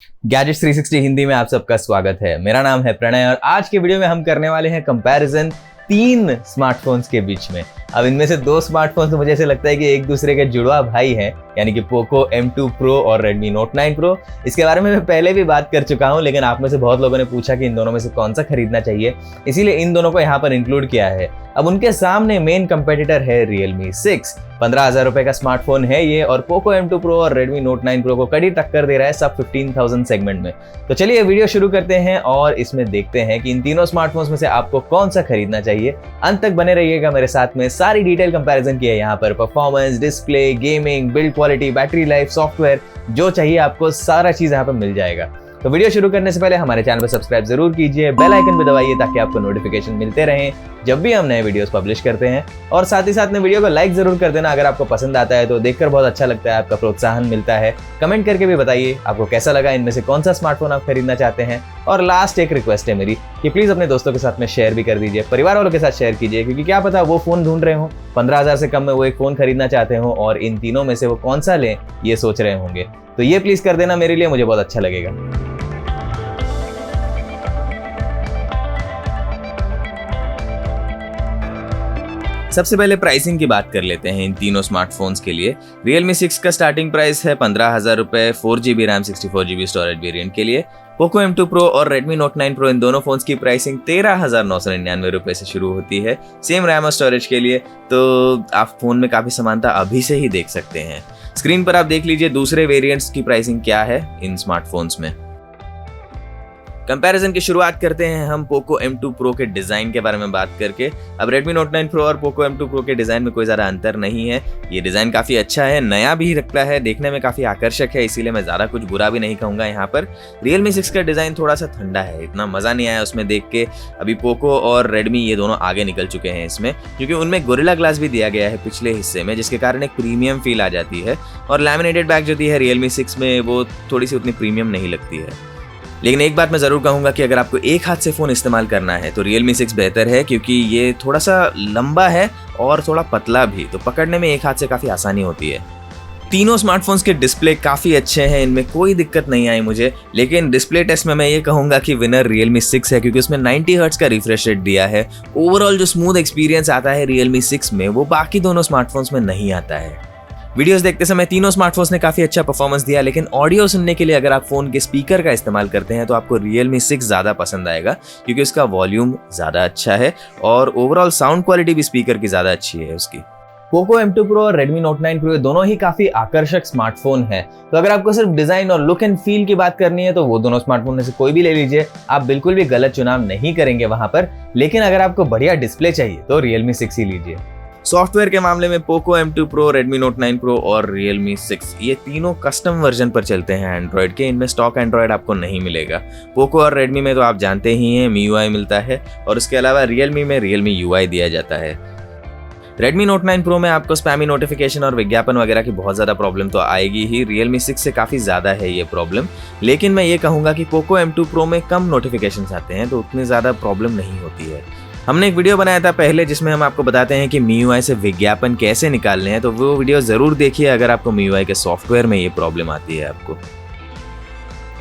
Gadgets 360 Hindi में आप सबका स्वागत है। मेरा नाम है प्रणय और आज के वीडियो में हम करने वाले हैं कंपैरिजन 3 स्मार्टफोन्स के बीच में। अब इनमें से 2 स्मार्टफोन्स तो मुझे ऐसे लगता है कि एक दूसरे के जुड़वा भाई हैं, यानी कि पोको M2 Pro और Redmi Note 9 Pro। इसके बारे में मैं पहले भी बात कर चुका हूं, लेकिन आप में से बहुत लोगों ने पूछा कि इन दोनों में से कौन सा खरीदना चाहिए, इसीलिए इन दोनों को यहाँ पर इंक्लूड किया है। अब उनके सामने मेन कंपेटिटर है Realme 6। 15,000 रुपए का स्मार्टफोन है ये और पोको M2 Pro और Redmi Note 9 Pro को कड़ी टक्कर दे रहा है सब 15,000 सेगमेंट में। तो चलिए वीडियो शुरू करते हैं और इसमें देखते हैं कि इन तीनों स्मार्टफोन्स में से आपको कौन सा खरीदना चाहिए। अंत तक बने रहिएगा मेरे साथ में। सारी डिटेल कंपैरिजन की है यहाँ पर, performance, display, gaming, build quality, battery life, software, जो चाहिए आपको सारा चीज यहाँ पर मिल जाएगा। तो वीडियो शुरू करने से पहले हमारे चैनल पर सब्सक्राइब जरूर कीजिए, बेल आइकन भी दबाइए ताकि आपको नोटिफिकेशन मिलते रहें जब भी हम नए वीडियोस पब्लिश करते हैं। और साथ ही साथ में वीडियो को लाइक जरूर कर देना अगर आपको पसंद आता है तो, देखकर बहुत अच्छा लगता है, आपका प्रोत्साहन मिलता है। कमेंट करके भी बताइए आपको कैसा लगा, इनमें से कौन सा स्मार्टफोन आप खरीदना चाहते हैं। और लास्ट एक रिक्वेस्ट है मेरी कि प्लीज अपने दोस्तों के साथ में शेयर भी कर दीजिए, परिवार वालों के साथ शेयर कीजिए, क्योंकि क्या पता वो फोन ढूंढ रहे हो, 15,000 से कम में वो एक फोन खरीदना चाहते हो और इन तीनों में से वो कौन सा लें ये सोच रहे होंगे। तो ये प्लीज कर देना मेरे लिए, मुझे बहुत अच्छा लगेगा। सबसे पहले प्राइसिंग की बात कर लेते हैं इन तीनों स्मार्टफोन्स के लिए। Realme 6 का स्टार्टिंग प्राइस है 15,000 रुपए 4GB RAM 64GB storage variant के लिए। पोको M2 Pro और Redmi Note 9 Pro इन दोनों फोन्स की प्राइसिंग 13,999 रुपए से शुरू होती है, सेम रैम और स्टोरेज के लिए। तो आप फोन में काफी समानता अभी से ही देख सकते हैं। स्क्रीन पर आप देख लीजिए दूसरे वेरिएंट्स की प्राइसिंग क्या है इन स्मार्टफोन्स में। कंपैरिजन की शुरुआत करते हैं हम पोको M2 Pro के डिजाइन के बारे में बात करके। अब Redmi Note 9 Pro और पोको M2 Pro के डिजाइन में कोई ज्यादा अंतर नहीं है। ये डिजाइन काफी अच्छा है, नया भी लगता है, देखने में काफी आकर्षक है, इसीलिए मैं ज्यादा कुछ बुरा भी नहीं कहूंगा यहाँ पर। Realme 6 का डिजाइन थोड़ा सा ठंडा है, इतना मजा नहीं आया उसमें देख के। अभी पोको और Redmi ये दोनों आगे निकल चुके हैं इसमें, क्योंकि उनमें गोरिल्ला ग्लास भी दिया गया है पिछले हिस्से में, जिसके कारण एक प्रीमियम फील आ जाती है। और लैमिनेटेड बैक जो दी है Realme 6 में वो थोड़ी सी उतनी प्रीमियम नहीं लगती है। लेकिन एक बात मैं जरूर कहूंगा कि अगर आपको एक हाथ से फोन इस्तेमाल करना है तो Realme 6 बेहतर है, क्योंकि ये थोड़ा सा लंबा है और थोड़ा पतला भी, तो पकड़ने में एक हाथ से काफी आसानी होती है। तीनों स्मार्टफोन्स के डिस्प्ले काफी अच्छे हैं, इनमें कोई दिक्कत नहीं आई मुझे। लेकिन डिस्प्ले टेस्ट में मैं ये कहूंगा कि विनर Realme 6 है, क्योंकि उसमें 90 हर्ट्ज का रिफ्रेश रेट दिया है। ओवरऑल जो स्मूथ एक्सपीरियंस आता है Realme 6 में वो बाकी दोनों स्मार्टफोन्स में नहीं आता है। वीडियोस देखते समय तीनों स्मार्टफोन्स ने काफी अच्छा परफॉर्मेंस दिया, लेकिन ऑडियो सुनने के लिए अगर आप फोन के स्पीकर का इस्तेमाल करते हैं तो आपको Realme 6 ज्यादा पसंद आएगा, क्योंकि उसका वॉल्यूम ज्यादा अच्छा है और ओवरऑल साउंड क्वालिटी भी स्पीकर की ज्यादा अच्छी है उसकी। पोको M2 Pro और Redmi Note 9 Pro दोनों ही काफी आकर्षक स्मार्टफोन हैं। तो अगर आपको सिर्फ डिजाइन और लुक एंड फील की बात करनी है तो वो दोनों स्मार्टफोन में से कोई भी ले लीजिए, आप बिल्कुल भी गलत चुनाव नहीं करेंगे वहां पर। लेकिन अगर आपको बढ़िया डिस्प्ले चाहिए तो Realme 6 ही लीजिए। सॉफ्टवेयर के मामले में Poco M2 Pro, Redmi Note 9 Pro और Realme 6 ये तीनों कस्टम वर्जन पर चलते हैं एंड्रॉयड के, इनमें स्टॉक एंड्रॉयड आपको नहीं मिलेगा। पोको और Redmi में तो आप जानते ही हैं MIUI मिलता है, और उसके अलावा Realme में Realme UI दिया जाता है। Redmi Note 9 Pro में आपको स्पैमी नोटिफिकेशन और विज्ञापन वगैरह की बहुत ज़्यादा प्रॉब्लम तो आएगी ही, Realme 6 से काफ़ी ज़्यादा है ये प्रॉब्लम। लेकिन मैं ये कहूँगा कि पोको M2 Pro में कम नोटिफिकेशन आते हैं, तो उतनी ज़्यादा प्रॉब्लम नहीं होती है। हमने एक वीडियो बनाया था पहले जिसमें हम आपको बताते हैं कि MIUI से विज्ञापन कैसे निकालने हैं, तो वो वीडियो ज़रूर देखिए अगर आपको MIUI के सॉफ्टवेयर में ये प्रॉब्लम आती है आपको।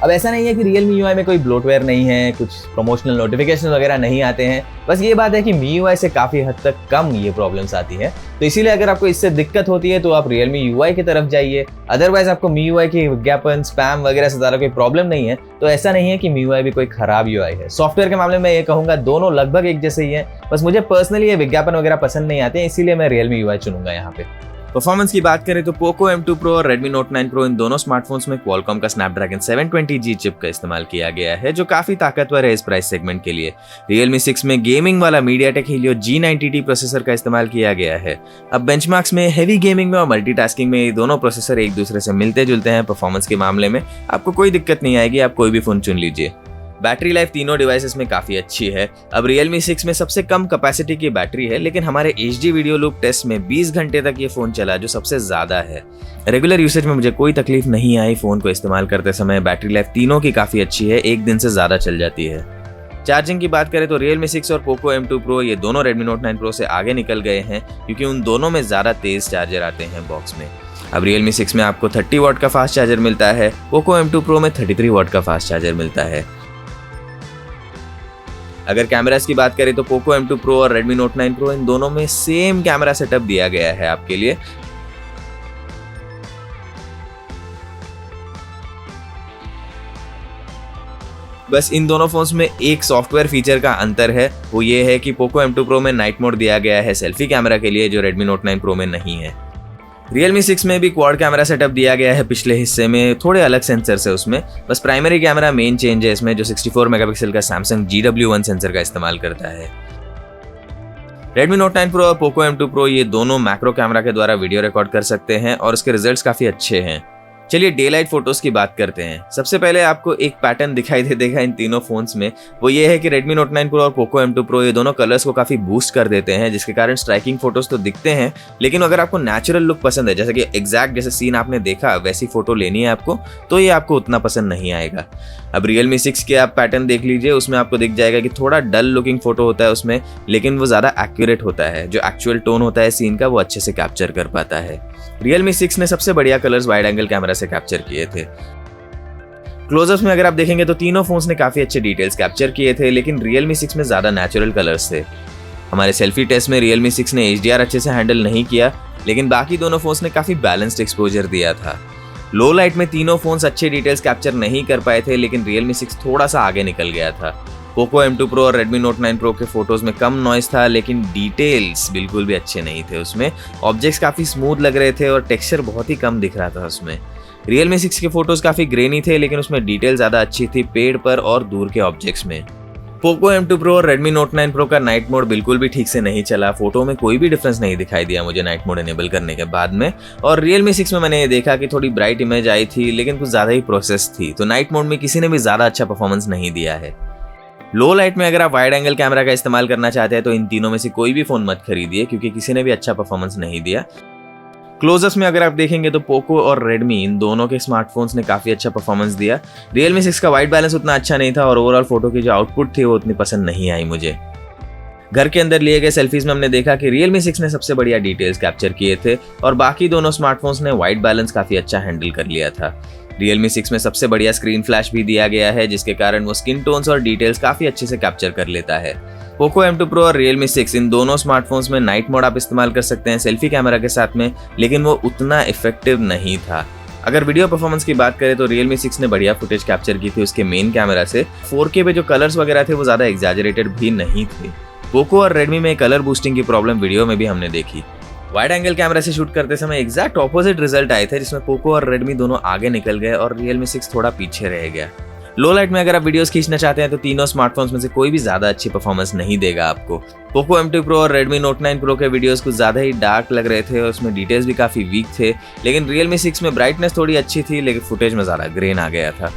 अब ऐसा नहीं है कि Realme UI में कोई ब्लोटवेयर नहीं है, कुछ प्रमोशनल नोटिफिकेशन वगैरह नहीं आते हैं, बस ये बात है कि MIUI से काफ़ी हद तक कम ये प्रॉब्लम्स आती है। तो इसीलिए अगर आपको इससे दिक्कत होती है तो आप Realme UI की तरफ जाइए। अदरवाइज आपको MIUI की विज्ञापन, स्पैम वगैरह से ज़्यादा कोई प्रॉब्लम नहीं है, तो ऐसा नहीं है कि MIUI भी कोई खराब UI है। सॉफ्टवेयर के मामले में ये कहूँगा दोनों लगभग एक जैसे ही है, बस मुझे पर्सनली ये विज्ञापन वगैरह पसंद नहीं आते हैं, इसीलिए मैं Realme UI चुनूंगा यहाँ पे। परफॉर्मेंस की बात करें तो पोको M2 Pro और Redmi Note 9 Pro इन दोनों स्मार्टफोन्स में Qualcomm का Snapdragon 720G चिप का इस्तेमाल किया गया है, जो काफी ताकतवर है इस प्राइस सेगमेंट के लिए। Realme 6 में गेमिंग वाला MediaTek Helio G90T प्रोसेसर का इस्तेमाल किया गया है। अब बेंचमार्क्स में हेवी गेमिंग में और मल्टीटास्किंग में ये दोनों प्रोसेसर एक दूसरे से मिलते जुलते हैं। परफॉर्मेंस के मामले में आपको कोई दिक्कत नहीं आएगी, आप कोई भी फोन चुन लीजिए। बैटरी लाइफ तीनों डिवाइसेस में काफ़ी अच्छी है। अब Realme 6 में सबसे कम कैपेसिटी की बैटरी है, लेकिन हमारे HD वीडियो लूप टेस्ट में 20 घंटे तक ये फ़ोन चला, जो सबसे ज़्यादा है। रेगुलर यूसेज में मुझे कोई तकलीफ नहीं आई फ़ोन को इस्तेमाल करते समय। बैटरी लाइफ तीनों की काफ़ी अच्छी है, 1 दिन से ज़्यादा चल जाती है। चार्जिंग की बात करें तो Realme 6 और पोको M2 Pro ये दोनों Redmi Note 9 Pro से आगे निकल गए हैं, क्योंकि उन दोनों में ज़्यादा तेज़ चार्जर आते हैं बॉक्स में। अब Realme 6 में आपको 30 वाट का फास्ट चार्जर मिलता है, Poco M2 Pro में 33 वाट का फास्ट चार्जर मिलता है। अगर कैमरास की बात करें तो Poco M2 Pro और Redmi Note 9 Pro इन दोनों में सेम कैमरा सेटअप दिया गया है आपके लिए। बस इन दोनों फोन्स में एक सॉफ्टवेयर फीचर का अंतर है, वो ये है कि Poco M2 Pro में नाइट मोड दिया गया है सेल्फी कैमरा के लिए, जो Redmi Note 9 Pro में नहीं है। Realme 6 में भी क्वाड कैमरा सेटअप दिया गया है पिछले हिस्से में, थोड़े अलग सेंसर्स है उसमें, बस प्राइमरी कैमरा मेन चेंज है इसमें, जो 64 मेगापिक्सल का Samsung GW1 सेंसर का इस्तेमाल करता है। Redmi Note 9 Pro और Poco M2 Pro ये दोनों मैक्रो कैमरा के द्वारा वीडियो रिकॉर्ड कर सकते हैं और उसके रिजल्ट्स काफ़ी अच्छे हैं। चलिए डे लाइट फोटोज की बात करते हैं। सबसे पहले आपको एक पैटर्न दिखाई दे देगा इन तीनों फोन्स में, वो ये है कि Redmi Note 9 Pro और Poco M2 Pro ये दोनों कलर्स को काफ़ी बूस्ट कर देते हैं, जिसके कारण स्ट्राइकिंग फोटोज तो दिखते हैं, लेकिन अगर आपको नेचुरल लुक पसंद है, जैसे कि एग्जैक्ट जैसे सीन आपने देखा वैसी फोटो लेनी है आपको, तो ये आपको उतना पसंद नहीं आएगा। अब Realme 6 के आप पैटर्न देख लीजिए, उसमें आपको दिख जाएगा कि थोड़ा डल लुकिंग फोटो होता है उसमें, लेकिन वो ज़्यादा एक्यूरेट होता है, जो एक्चुअल टोन होता है सीन का वो अच्छे से कैप्चर कर पाता है। Realme 6 ने सबसे बढ़िया कलर्स वाइड एंगल कैमरा से कैप्चर किए थे। क्लोजअप्स में अगर आप देखेंगे तो तीनों फोन्स ने काफी अच्छे डिटेल्स कैप्चर किए थे, लेकिन Realme 6 में ज्यादा नेचुरल कलर्स थे। हमारे सेल्फी टेस्ट में Realme 6 ने HDR अच्छे से हैंडल नहीं किया, लेकिन बाकी दोनों फोन्स ने काफी बैलेंस्ड एक्सपोजर दिया था। लो लाइट में तीनों फोन्स अच्छे डिटेल्स कैप्चर नहीं कर पाए थे, लेकिन Realme 6 थोड़ा सा आगे निकल गया था। Poco M2 Pro और Redmi Note 9 Pro के फोटोज में कम नॉइस था, लेकिन डिटेल्स बिल्कुल भी अच्छे नहीं थे उसमें। ऑब्जेक्ट्स काफी स्मूथ लग रहे थे और टेक्सचर बहुत ही कम दिख रहा था उसमें। Realme 6 के फोटोज काफी ग्रेनी थे, लेकिन उसमें डिटेल ज्यादा अच्छी थी पेड़ पर और दूर के ऑब्जेक्ट्स में। Poco M2 Pro और Redmi Note 9 Pro का नाइट मोड बिल्कुल भी ठीक से नहीं चला। फोटो में कोई भी डिफरेंस नहीं दिखाई दिया मुझे नाइट मोड इनेबल करने के बाद में। और Realme 6 में मैंने ये देखा कि थोड़ी ब्राइट इमेज आई थी, लेकिन कुछ ज्यादा ही प्रोसेस थी, तो नाइट मोड में किसी ने भी ज्यादा अच्छा परफॉर्मेंस नहीं दिया है। लो लाइट में अगर आप वाइड एंगल कैमरा का इस्तेमाल करना चाहते हैं तो इन तीनों में से कोई भी फोन मत खरीदिए, क्योंकि किसी ने भी अच्छा परफॉर्मेंस नहीं दिया। क्लोजअप्स में अगर आप देखेंगे तो Poco और Redmi इन दोनों के स्मार्टफोन्स ने काफी अच्छा परफॉर्मेंस दिया। Realme 6 का वाइट बैलेंस उतना अच्छा नहीं था और ओवरऑल फोटो की जो आउटपुट थी वो उतनी पसंद नहीं आई मुझे। घर के अंदर लिए गए सेल्फीज में हमने देखा कि Realme 6 ने सबसे बढ़िया डिटेल्स कैप्चर किए थे और बाकी दोनों स्मार्टफोन्स ने वाइट बैलेंस काफी अच्छा हैंडल कर लिया था। Realme 6 में सबसे बढ़िया स्क्रीन फ्लैश भी दिया गया है, जिसके कारण वो स्किन टोन्स और डिटेल्स काफी अच्छे से कैप्चर कर लेता है। Poco M2 Pro और Realme 6 इन दोनों स्मार्टफोन्स में नाइट मोड आप इस्तेमाल कर सकते हैं सेल्फी कैमरा के साथ में, लेकिन वो उतना इफेक्टिव नहीं था। अगर वीडियो परफॉर्मेंस की बात करें तो Realme 6 ने बढ़िया फुटेज कैप्चर की थी उसके मेन कैमरा से। 4K पे जो कलर्स वगैरह थे वो ज्यादा एग्जैजरेटेड भी नहीं थे। Poco और Redmi में कलर बूस्टिंग की प्रॉब्लम वीडियो में भी हमने देखी। वाइड एंगल कैमरा से शूट करते समय एग्जैक्ट ऑपोजिट रिजल्ट आए थे, जिसमें Poco और Redmi दोनों आगे निकल गए और Realme 6 थोड़ा पीछे रह गया। लो लाइट में अगर आप वीडियोस खींचना चाहते हैं तो तीनों स्मार्टफोन्स में से कोई भी ज्यादा अच्छी परफॉर्मेंस नहीं देगा आपको। Poco M2 Pro और Redmi Note 9 Pro के वीडियोस कुछ ज्यादा ही डार्क लग रहे थे और उसमें डिटेल्स भी काफी वीक थे, लेकिन Realme 6 में ब्राइटनेस थोड़ी अच्छी थी, लेकिन फुटेज में ज्यादा ग्रेन आ गया था।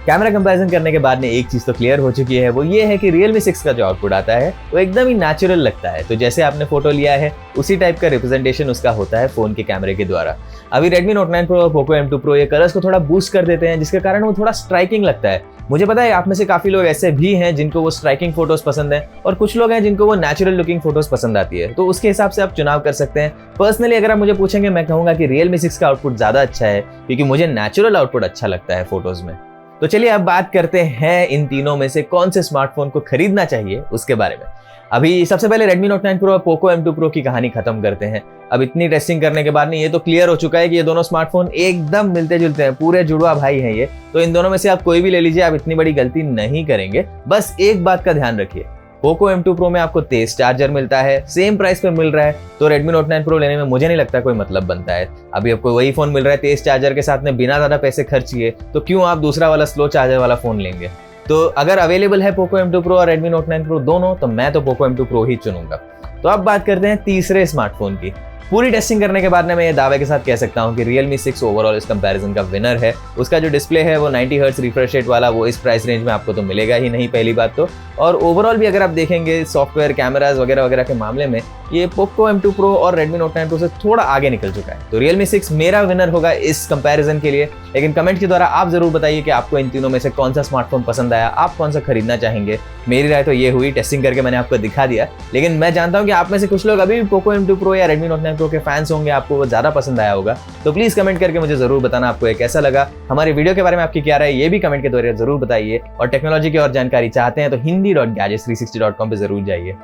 कैमरा कंपैरिजन करने के बाद में एक चीज तो क्लियर हो चुकी है, वो ये है कि Realme 6 का जो आउटपुट आता है वो एकदम ही नेचुरल लगता है। तो जैसे आपने फोटो लिया है उसी टाइप का रिप्रेजेंटेशन उसका होता है फोन के कैमरे के द्वारा। अभी Redmi Note 9 Pro और Poco M2 Pro ये कलर्स को थोड़ा बूस्ट कर देते हैं, जिसके कारण वो थोड़ा स्ट्राइकिंग लगता है। मुझे पता है आप में से काफी लोग ऐसे भी हैं जिनको वो स्ट्राइकिंग फोटोज पसंद है और कुछ लोग हैं जिनको वो नेचुरल लुकिंग फोटोज पसंद आती है, तो उसके हिसाब से आप चुनाव कर सकते हैं। पर्सनली अगर आप मुझे पूछेंगे मैं कहूंगा कि Realme 6 का आउटपुट ज्यादा अच्छा है, क्योंकि मुझे नेचुरल आउटपुट अच्छा लगता है फोटोज में। तो चलिए अब बात करते हैं इन तीनों में से कौन से स्मार्टफोन को खरीदना चाहिए उसके बारे में। अभी सबसे पहले Redmi Note 9 Pro और Poco M2 Pro की कहानी खत्म करते हैं। अब इतनी टेस्टिंग करने के बाद में ये तो क्लियर हो चुका है कि ये दोनों स्मार्टफोन एकदम मिलते जुलते हैं, पूरे जुड़वा भाई हैं ये। तो इन दोनों में से आप कोई भी ले लीजिए, आप इतनी बड़ी गलती नहीं करेंगे। बस एक बात का ध्यान रखिए, Poco M2 Pro में आपको तेज चार्जर मिलता है, सेम प्राइस पे मिल रहा है, तो Redmi Note 9 Pro लेने में मुझे नहीं लगता कोई मतलब बनता है। अभी आपको वही फोन मिल रहा है तेज चार्जर के साथ में बिना ज्यादा पैसे खर्च किए, तो क्यों आप दूसरा वाला स्लो चार्जर वाला फोन लेंगे। तो अगर अवेलेबल है Poco M2 Pro और Redmi Note 9 Pro दोनों, तो मैं तो Poco M2 Pro ही चुनूंगा। तो अब बात करते हैं तीसरे स्मार्टफोन की। पूरी टेस्टिंग करने के बाद में मैं ये दावे के साथ कह सकता हूँ कि Realme 6 ओवरऑल इस कंपैरिजन का विनर है। उसका जो डिस्प्ले है वो 90 हर्ट्ज रिफ्रेश रेट वाला, वो इस प्राइस रेंज में आपको तो मिलेगा ही नहीं पहली बात तो। और ओवरऑल भी अगर आप देखेंगे सॉफ्टवेयर कैमराज वगैरह वगैरह के मामले में ये Poco M2 Pro और Redmi Note 9 Pro से थोड़ा आगे निकल चुका है। तो Realme 6 मेरा विनर होगा इस कंपैरिजन के लिए। लेकिन कमेंट के द्वारा आप जरूर बताइए कि आपको इन तीनों में से कौन सा स्मार्टफोन पसंद आया, आप कौन सा खरीदना चाहेंगे। मेरी राय तो ये हुई, टेस्टिंग करके मैंने आपको दिखा दिया, लेकिन मैं जानता हूँ कि आप में से कुछ लोग अभी भी Poco M2 Pro या Redmi Note 9 प्रो के फैंस होंगे आपको वो ज़्यादा पसंद आया होगा। तो प्लीज़ कमेंट करके मुझे ज़रूर बताना आपको ये कैसा लगा। हमारे वीडियो के बारे में आपकी क्या राय है ये भी कमेंट के द्वारा ज़रूर बताइए। और टेक्नोलॉजी की और जानकारी चाहते हैं तो hindi.gadgets360.com पे ज़रूर जाइए।